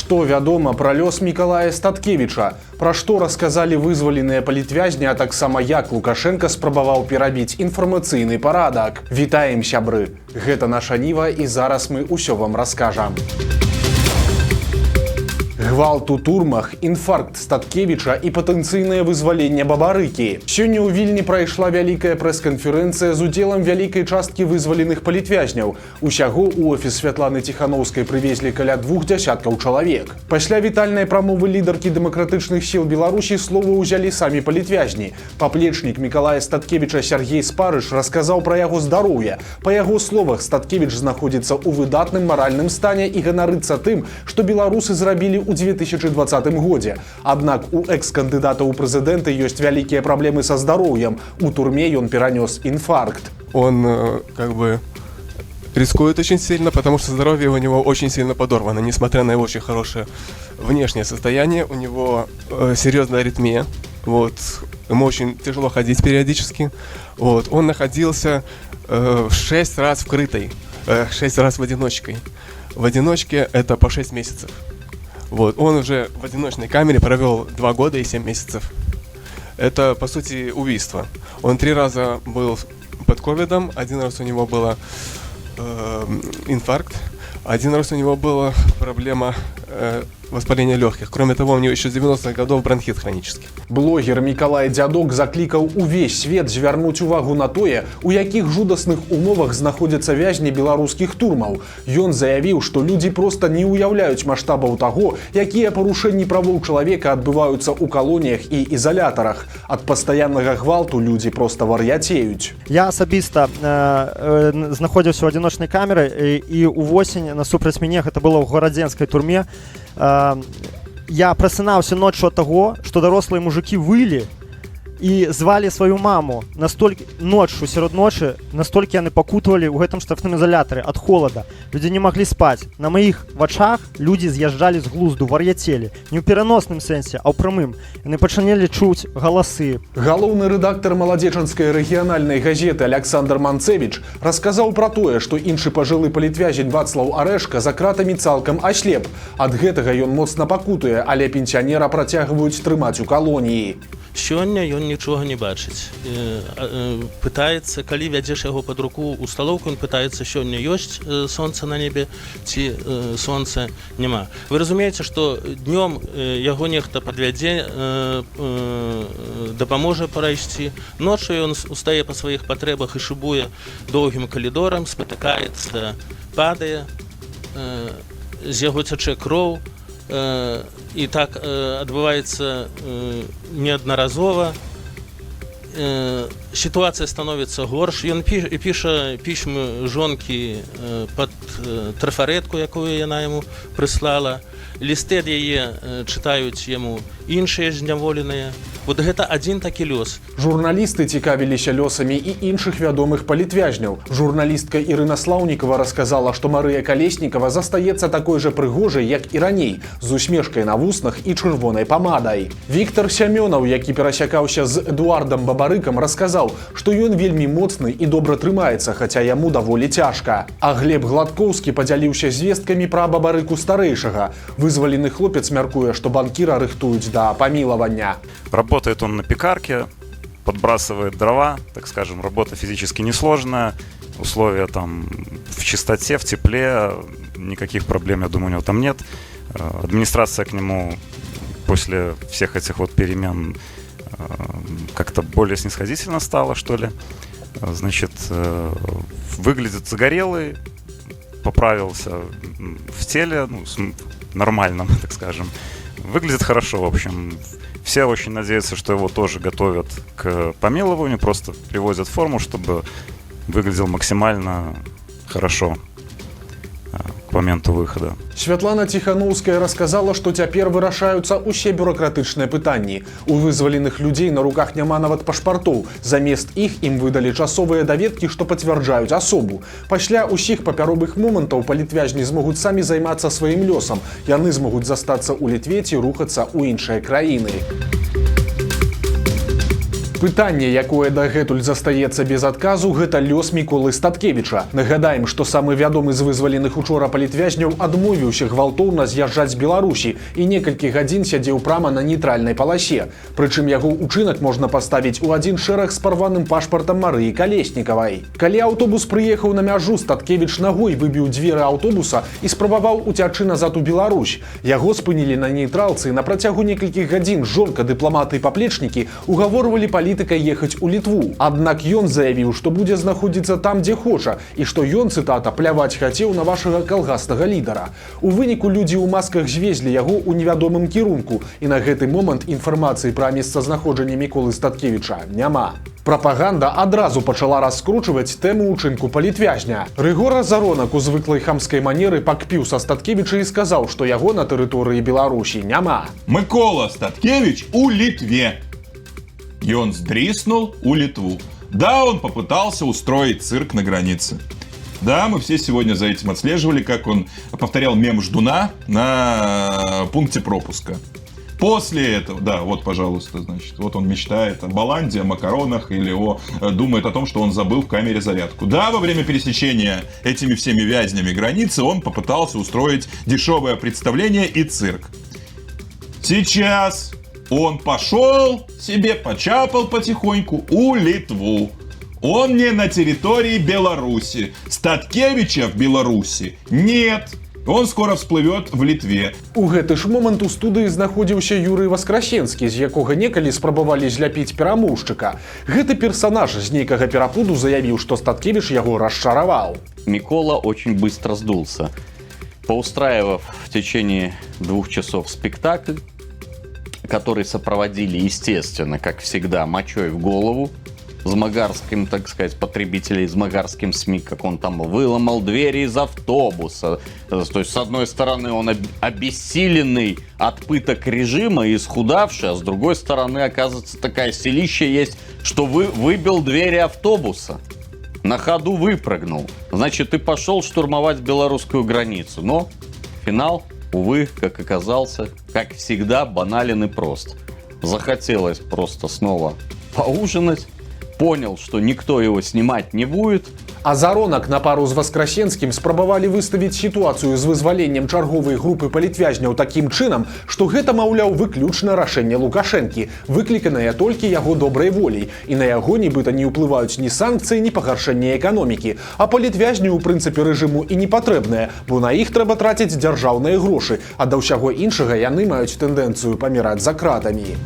Што вядома пра лёс Мікалая Статкевіча? Пра што расказалі вызваленыя палітвязні, а таксама як Лукашенка спрабаваў перабіць інфармацыйны парадак? Вітаем, сябры! Гэта наша Ніва, і зараз мы ўсё вам раскажам. Гвалт у турмах, інфаркт Статкевіча і патэнцыйнае вызваленне Бабарыкі. Сёння ў Вільні прайшла вялікая прэс-канферэнцыя з удзелам вялікай часткі вызваленых палітвязняў. Усяго ў офіс Святланы Ціханаўскай прывезлі каля 2 дзясяткаў чалавек. Пасля вітальнай прамовы лідаркі дэмакратычных сіл Беларусі слова ўзялі самі палітвязні. Паплечнік Мікалая Статкевіча Сергей Спарыш расказаў пра яго здароўе. Па яго словах, Статкевіч знаходзіцца ў выдатным маральным стане і ганарыцца тым, што беларусы зрабілі у 2020 годзе. Аднак у экс-кандыдата ў прэзідэнты ёсць вялікія праблемы са здароўем. У турме ён перанёс інфаркт. Он рискует очень сильно, потому что здоровье у него очень сильно подорвано. Несмотря на его очень хорошее внешнее состояние, у него серьезная аритмия. Ему очень тяжело ходить периодически. Он находился 6 раз вкрытой, 6 раз в одиночке. В одиночке это по 6 месяцев. Он уже в одиночной камере провел 2 года и 7 месяцев. Это, по сути, убийство. Он 3 раза был под ковидом, 1 раз у него был инфаркт, 1 раз у него была проблема воспаления легких. Кроме того, у него еще с 90-х годов бронхит хронический. Блогер Мікалай Дзядок заклікаў увесь свет звярнуць увагу на тое, у якіх жудасных умовах знаходзяцца вязні беларускіх турмаў. Ён заявіў, што людзі проста не ўяўляюць маштабаў таго, якія парушэнні правоў чалавека адбываюцца ў калоніях і ізалятарах. Ад пастаяннага гвалту людзі проста вар'яцеюць. Я асабіста знаходзіўся ў адзіночнай камеры, і ўвосень насупраць мяне, гэта было ў гарадзенскай турме, я просынаўся ночью от того, что дарослые мужики выли и звали свою маму. Настолько ночью, сярод ночи, настолько яны покутывали в этом штрафном изоляторе от холода. Люди не могли спать. На моих вачах люди з'язджали з глузду, вар'яцелі. Не ў пераносным сэнсе, а ў прамым. Яны пачыналі чуць галасы. Галоўны рэдактар маладзечанскай рэгіянальнай газеты Александр Манцевіч расказаў пра тое, што іншы пажылы палітвязень Вацлаў Арэшка за кратамі цалкам аслеп. Ад гэтага ён моцна пакутуе, але пенсіянера працягваюць трымаць у калоніі. Сёння ён нічога не бачыць. Пытаецца, калі вядзеш яго пад руку ў сталоўку, ён пытаецца, сёння ёсць сонца на небе, ці сонца няма. Вы разумееце, што днём яго нехта падвядзе, дапаможа прайсці. Ноччу ён устае па сваіх патрэбах і шыбуе доўгім калідорам, спатыкаецца, падае, з яго цячэ кроў. І так адбываецца неаднаразова. Сітуацыя становіцца горш. Ён піша пісьмы жонкі пад трафаретку, якую яна яму прыслала. Лісты ад яе чытаюць яму іншыя зняволеныя. Гэта адзін такі лёс. Журналісты цікавіліся лёсамі і іншых вядомых палітвязняў. Журналістка Ірына Слаўнікава расказала, што Марыя Калеснікава застаецца такой жа прыгожай, як і раней, з усмешкай на вуснах і чырвонай памадай. Віктор Сямёнаў, які перасякаўся з Эдуардам Бабарыкам, расказаў, што ён вельмі моцны і добра трымаецца, хаця яму даволі цяжка. А Глеб Гладкоўскі падзяліўся звесткамі пра Бабарыку старэйшага. Вызвалены хлопец мяркуе, што банкіра рыхтуюць да памілавання. Работает он на пекарке, подбрасывает дрова, так скажем, работа физически несложная, условия там в чистоте, в тепле, никаких проблем, я думаю, у него там нет. Администрация к нему после всех этих перемен как-то более снисходительно стала, что ли. Значит, выглядит загорелый, поправился в теле, нормальном, так скажем. Выглядит хорошо, в общем. Все очень надеются, что его тоже готовят к помилованию, просто привозят в форму, чтобы выглядел максимально хорошо к моменту выхода. Святлана Ціханаўская расказала, што цяпер вырашаюцца ўсе бюракратычныя пытанні. У вызваленых людзей на руках няма нават пашпартоў. Замест іх ім выдалі часовыя даведкі, што пацвярджаюць асобу. Пасля ўсіх папяровых момантаў палітвязні змогуць самі займацца сваім лёсам. Яны змогуць застацца ў Літве ці рухацца ў іншыя краіны. Пытанне, якое дагэтуль застаецца без адказу, гэта лёс Міколы Статкевіча. Нагадаем, што самы вядомы з вызваленых учора палітвязняў адмовіўся гвалтоўна з'язджаць з Беларусі і некалькі гадзін сядзеў прама на нейтральнай паласе. Прычым яго ўчынак можна паставіць у адзін шэраг з парваным пашпартам Марыі Калеснікавай. Калі аўтобус прыехаў на мяжу, Статкевіч нагой выбіў дзверы аўтобуса і спрабаваў уцячы назад у Беларусь. Яго спынілі на нейтралцы, на працягу некалькіх гадзін жонка, дыпламаты і паплечнікі угаворвалі палітыка ехаць у Літву. Аднак ён заявіў, што будзе знаходзіцца там, дзе хоча, і што ён, цытата, пляваць хацеў на вашага калгаснага лідара. У выніку людзі ў масках звезлі яго ў невядомым кірунку, і на гэты момант інфармацыі пра месцазнаходжанне Міколы Статкевіча няма. Прапаганда адразу пачала раскручваць тэму ўчынку палітвязня. Рыгор Азаронак у звыклай хамскай манеры пакпіў са Статкевіча і сказаў, што яго на тэрыторыі Беларусі няма. Микола Статкевич у Литве. И он сдриснул у Литву. Да, он попытался устроить цирк на границе. Да, мы все сегодня за этим отслеживали, как он повторял мем Ждуна на пункте пропуска. После этого, да, вот, пожалуйста, значит, вот он мечтает о баланде, о макаронах или думает о том, что он забыл в камере зарядку. Да, во время пересечения этими всеми вязнями границы он попытался устроить дешевое представление и цирк. Сейчас он пошел себе, почапал потихоньку у Литву. Он не на территории Беларуси. Статкевича в Беларуси нет. Он скоро всплывет в Литве. У гэты ж момант у студыі знаходзіўся Юрый Васкрасенскі, з якога некалі спрабавалі зляпіць перамоўшчыка. Гэты персонаж з нейкага перапуду заявіў, што Статкевич яго расчараваў. Микола очень быстро сдулся. Поустраивав в течение 2 часов спектакль, который сопроводили, естественно, как всегда, мочой в голову, змагарским, так сказать, потребителей, змагарским СМИ, как он там выломал двери из автобуса. То есть, с одной стороны, он обессиленный от пыток режима и исхудавший, а с другой стороны, оказывается, такая силища есть, что выбил двери автобуса. На ходу выпрыгнул. Значит, ты пошел штурмовать белорусскую границу. Но финал, увы, как оказался, как всегда, банален и прост. Захотелось просто снова поужинать. Понял, что никто его снимать не будет. Азаронак на пару з Васкрасенскім спрабавалі выставіць сітуацыю з вызваленнем чарговай групы палітвязняў такім чынам, што гэта, маўляў, выключна рашэнне Лукашэнкі, выкліканае толькі яго добрай воляй, і на яго нібыта не ўплываюць ні санкцыі, ні пагаршэнне эканомікі. А палітвязні ў прынцыпе рэжыму і не патрэбныя, бо на іх трэба траціць дзяржаўныя грошы, а да ўсяго іншага яны маюць тэндэнцыю паміраць за кратамі.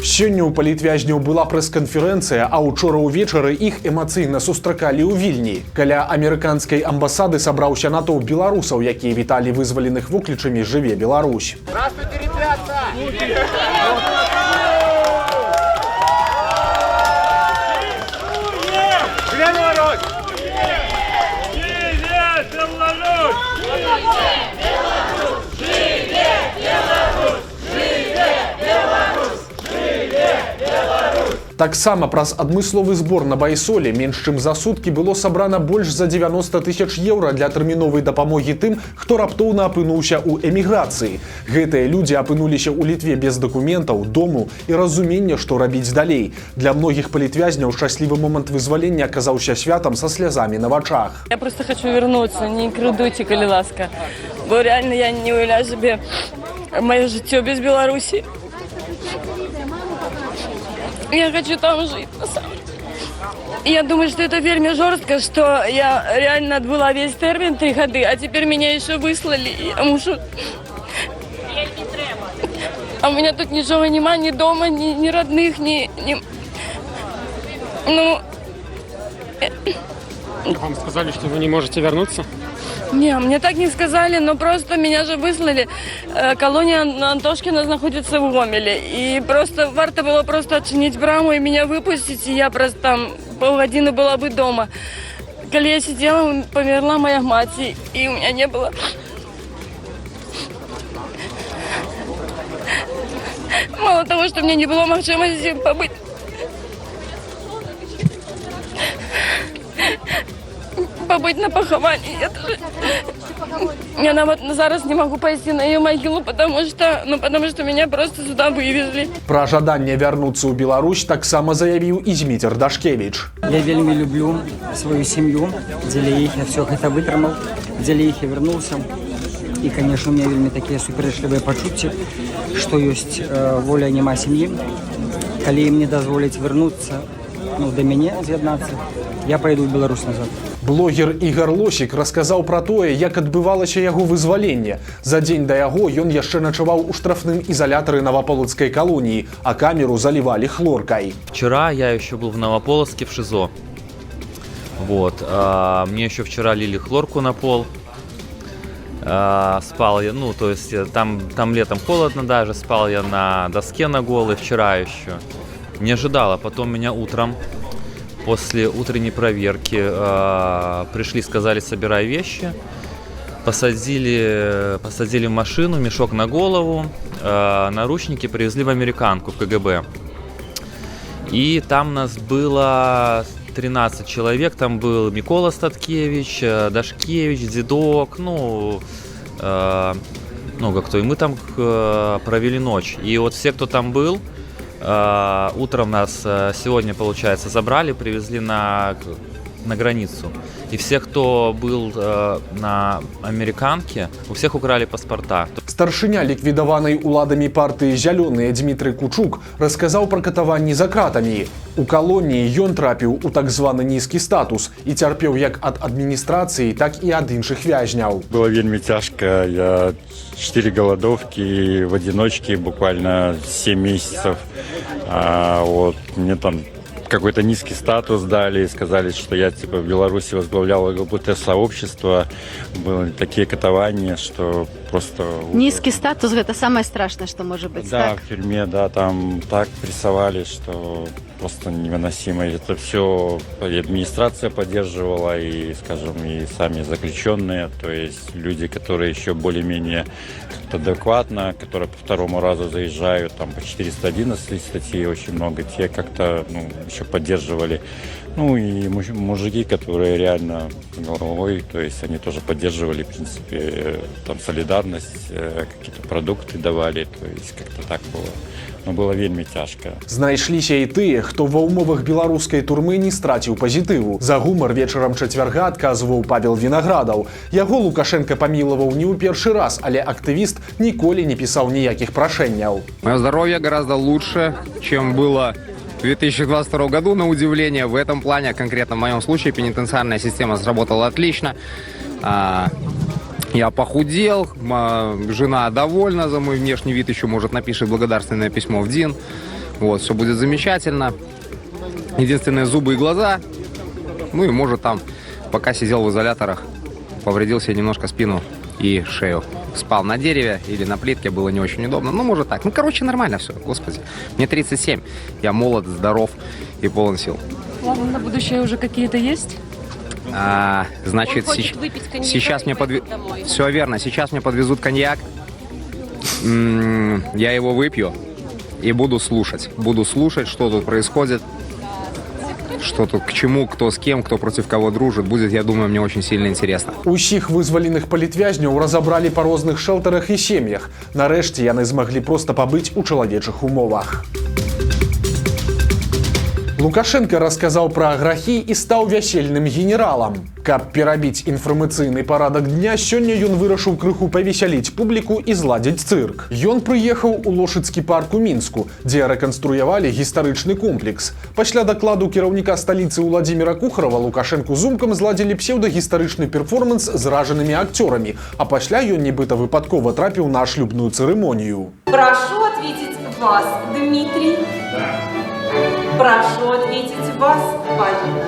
Сёння ў палітвязняў была прэс-канферэнцыя, а учора ўвечары іх эмацыйна сустракалі ў Вільні. Каля амерыканскай амбасады сабраўся натоўп беларусаў, якія віталі вызваленых воклічамі «Жыве Беларусь». Здравствуйте, ребята! Таксама праз адмысловы збор на байсоле менш чым за суткі было сабрана больш за 90 000 еўра для тэрміновай дапамогі тым, хто раптоўна апынуўся ў эміграцыі. Гэтыя людзі апынуліся ў Літве без дакументаў, дому і разумення, што рабіць далей. Для многіх палітвязняў шчаслівы момант вызвалення аказаўся святам са слязамі на вачах. Я просто хочу вернуться, не крадуйте, коли ласка. Бо реально я не уявляю себе мое жыццё без Беларусі. Я хочу там жить, на самом деле. Я думаю, что это вельми жестко, что я реально отбыла весь термин 3 года, а теперь меня еще выслали, и я мушу... А у меня тут ничего нема, ни дома, ни родных, ни... Ну... Вам сказали, что вы не можете вернуться? Не, мне так не сказали, но просто меня же выслали. Колония Антошкина находится в Гомеле. И просто варто было просто отчинить браму и меня выпустить, и я просто там полгодины была бы дома. Когда я сидела, померла моя мать, и у меня не было... Мало того, что мне не было возможности побыть на поховании. Это же... Я вот зараз не могу пойти на ее могилу, потому что меня просто сюда вывезли. Пра жаданне вярнуцца ў Беларусь таксама заявіў і Зміцер Дашкевіч. Я вельмі люблю свою семью, дзеля іх я все гэта вытрымаў, дзеля іх я вернулся. И, конечно, у меня вельмі такие суперечлівыя пачуцці, што ёсць воля, няма сем'і. Калі ім не дазволіць вернуться до мяне, з'яднацца, я пойду в Беларусь назад. Блогер Ігор Лосік расказаў пра тое, як адбывалася яго вызваленне. За дзень да яго ён яшчэ начаваў у штрафным изолятары Новополоцкой колонии, а камеру заливали хлоркой. Вчера я еще был в Новополоцке в ШИЗО. Вот. Мне еще вчера лили хлорку на пол. Спал я, ну, то есть там летом холодно даже, спал я на доске на голой вчера еще. Не ожидала. Потом меня утром, после утренней проверки, пришли, сказали, собирай вещи. Посадили в машину, мешок на голову, наручники привезли в Американку, в КГБ. И там нас было 13 человек, там был Микола Статкевич, Дашкевич, Дедок, ну кто. И мы там провели ночь. И вот все, кто там был, утром нас сегодня, получается, забрали, привезли на границу. И все, кто был на Американке, у всех украли паспорта. Старшыня ліквідаванай уладамі партыі «Зялёныя» Дмітрый Кучук расказаў пра катаванні за кратамі. У калоніі ён трапіў у так званы нізкі статус і цярпеў як ад адміністрацыі, так і ад іншых вязняў. Было вельмі цяжка. Я 4 голодовки в одиночке, буквально 7 месяцев. Вот мне там какой-то низкий статус дали, сказали, что я типа в Беларуси возглавлял ЛГБТ-сообщество. Были такие катования, что просто... Низкий статус – это самое страшное, что может быть. Да, так? В тюрьме, да, там так прессовали, что просто невыносимо. Это все и администрация поддерживала, и, скажем, и сами заключенные, то есть люди, которые еще более-менее адекватно, которые по второму разу заезжают, там по 411 статьи очень много, те как-то еще поддерживали. Ну и мужики, которые реально головой, то есть они тоже поддерживали, в принципе, там солидарность, какие-то продукты давали, то есть как-то так было. Но было вельмі цяжка. Знайшліся і тыя, хто ва ўмовах беларускай турмы не страціў пазітыву. За гумар вечарам чацвярга адказваў Павел Вінаградаў. Яго Лукашенко памілаваў не ў першы раз, але актывіст ніколі не пісаў ніякіх прашэнняў. Мое здоровье гораздо лучше, чем было в 2022 году, на удивление. В этом плане, конкретно в моем случае, пенитенциарная система сработала отлично. Я похудел, жена довольна за мой внешний вид, еще, может, напишет благодарственное письмо в ДИН. Вот, все будет замечательно. Единственное, зубы и глаза. Ну и, может, там, пока сидел в изоляторах, повредил себе немножко спину и шею. Спал на дереве или на плитке, было не очень удобно. Ну, может так. Ну, короче, нормально все, господи. Мне 37, я молод, здоров и полон сил. Планы на будущее уже какие-то есть? Значит, сейчас мне Все верно, сейчас мне подвезут коньяк. Я его выпью и буду слушать. Буду слушать, что тут происходит, что тут к чему, кто с кем, кто против кого дружит. Будет, я думаю, мне очень сильно интересно. Усіх вызваленых палітвязняў разабралі па розных шэлтарах і сем'ях. Нарэшце яны змаглі проста пабыць у чалавечых умовах. Лукашенко расказаў пра грахі і стаў вясельным генералам. Каб перабіць інфармацыйны парадак дня, сёння ён вырашыў крыху павесяліць публіку і зладзіць цырк. Ён прыехаў у Лошыцкі парк у Мінску, дзе рэканструявалі гістарычны комплекс. Пасля дакладу кіраўніка сталіцы Уладзіміра Кухарава Лукашенку з умкам зладзілі псеўдагістарычны перформанс з ражанымі акцёрамі, а пасля ён нібыта выпадкова трапіў на шлюбную цырымонію. Прошу ответить вас, Дмитрий. Прошу ответить вас, Полина.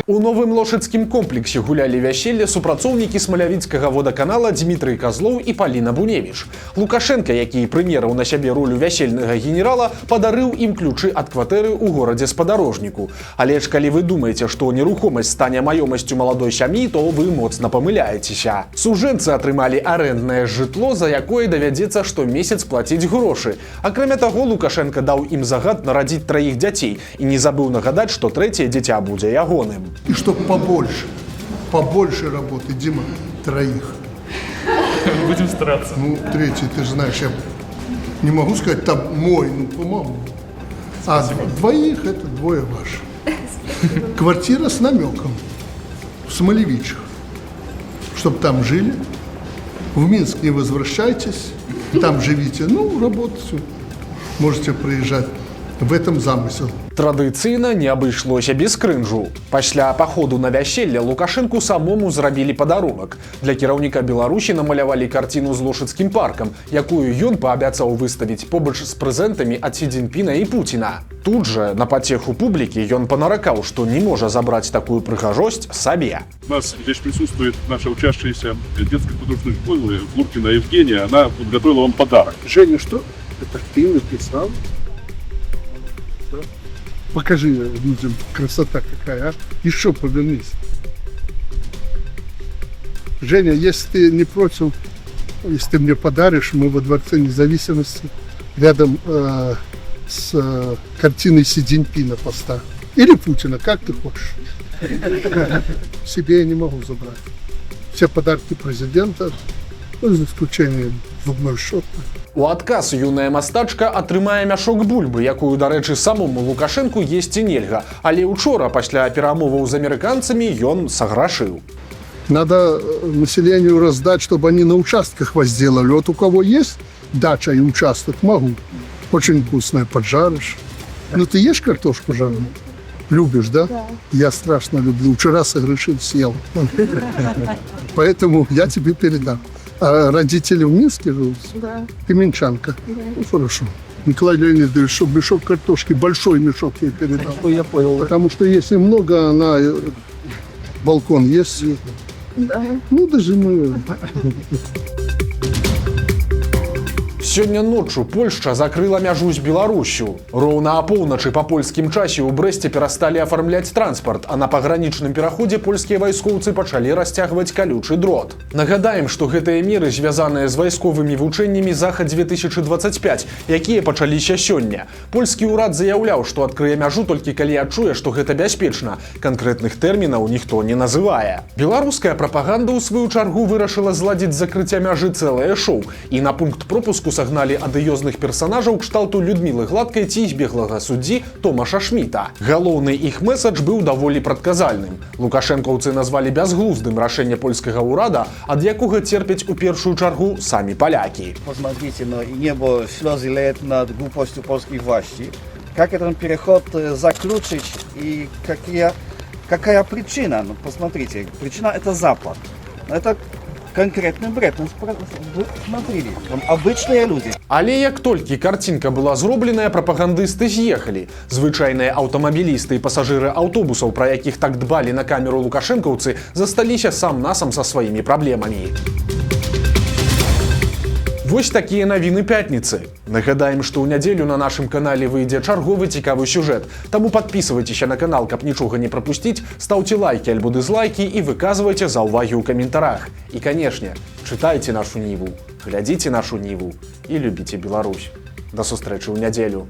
У новым Лошыцкім комплексе гулялі вяселле супрацоўнікі смалявіцкага водаканала Дмітрый Козлоў і Паліна Буневіч. Лукашенко, які прымерыў на сябе ролю вясельнага генерала, падарыў ім ключы ад кватэры ў горадзе Спадарожніку. Але ж калі вы думаеце, што нерухомасць стане маёмасцю маладой сям'і, то вы моцна памыляецеся. Сужэнцы атрымалі арэнднае жытло, за якое давядзецца штомесяц плаціць грошы. Акрамя таго, Лукашенко даў ім загад нарадзіць 3 дзяцей і не забыў нагадаць, што 3-е дзіця будзе ягоным. И чтоб побольше работы, Дима, 3. Будем стараться. Ну, 3-й, ты же знаешь, я не могу сказать, там мой, ну, по-моему. А 2 это 2 ваши. Квартира с намеком в Смолевичах, чтоб там жили. В Минск не возвращайтесь, там живите, ну, работайте, можете приезжать. В этом замысел. Традыцыйна не абышлося без крынжу. Пасля паходу на вяселле Лукашэнку самому зрабілі падарунак. Для кіраўніка Беларусі намалявалі карціну з Лошыцкім паркам, якую ён паабяцаў выставіць побач з прэзентамі ад Сі Цзіньпіна і Пуціна. Тут жа, на пацеху публікі, ён панаракаў, што не можа забраць такую прыгажосць сабе. У нас здесь присутствует наша учащаяся детской художественной школы Гуркина Евгения. Она подготовила вам подарок. Женя, что? Это ты написал? Покажи людям, красота какая, а? Еще повернись. Женя, если ты не против, если ты мне подаришь, мы во Дворце Независимости рядом с картиной Си Цзиньпина поставим. Или Путина, как ты хочешь. Себе я не могу забрать. Все подарки президента, ну, за исключением зубной щетки. У адказ юная мастачка атрымае мяшок бульбы, якую, дарэчы, самому Лукашэнку есці нельга. Але учора, пасля перамоваў з амерыканцамі, ён саграшыў. Надо населению раздать, чтобы они на участках возделали. Вот у кого есть дача и участок, могу. Очень вкусное, поджаришь. Ну ты ешь картошку жареную? Любишь, да? Да. Я страшно люблю. Вчера согрешил, съел. Поэтому я тебе передам. А родители в Минске живут? Да. Ты минчанка? Да. Ну, хорошо. Николай Леонидович, чтобы мешок картошки, большой мешок я передал. Я понял. Потому что если много, на балкон есть? Да. Ну, даже мы... Сёння ноччу Польшча закрыла мяжу з Беларусю. Роўна апоўначы па польскім часе ў Брэсце перасталі афармляць транспарт, а на пагранічным пераходзе польскія вайскоўцы пачалі расцягваць калючы дрот. Нагадаем, што гэтыя меры звязаныя з вайсковымі вучэннямі Захад-2025, якія пачаліся сёння. Польскі ўрад заяўляў, што адкрые мяжу толькі калі адчуе, што гэта бяспечна. Канкрэтных тэрмінаў ніхто не называе. Беларуская прапаганда ў сваю чаргу вырашыла зладзіць закрыцця мяжы цэлае шоу, і на пункт пропуску сагналі адыёзных персанажаў кшталту Людмілы Гладкай ці збеглага суддзі Томаша Шміта. Галоўны іх месадж быў даволі прадказальным. Лукашэнкаўцы назвалі бязглуздым рашэнне польскага ўрада, ад якога церпяць у першую чаргу самі палякі. Посмотрите, но и небо слезы леет над глупостью польских властей. Как этот переход заключить и какая причина? Ну, посмотрите, причина это Запад. Это конкретный бред. Смотрите, там обычные люди. Але як толькі карцінка была зробленая, прапагандысты з'ехалі. Звычайныя аўтамабілісты і пасажыры аўтобусаў, пра якіх так дбалі на камеру лукашэнкаўцы, засталіся сам-насам са сваімі праблемамі. Вось такія навіны пятніцы. Нагадаем, што ў нядзелю на нашым канале выйдзе чарговы цікавы сюжэт. Таму падпісвайцеся на канал, каб нічога не прапусціць, стаўце лайкі альбо дызлайкі і выказвайце заўвагі ў каментарах. І, канешне, чытайце нашу Ніву, глядзіце нашу Ніву і любіце Беларусь. Да сустрэчы ў нядзелю.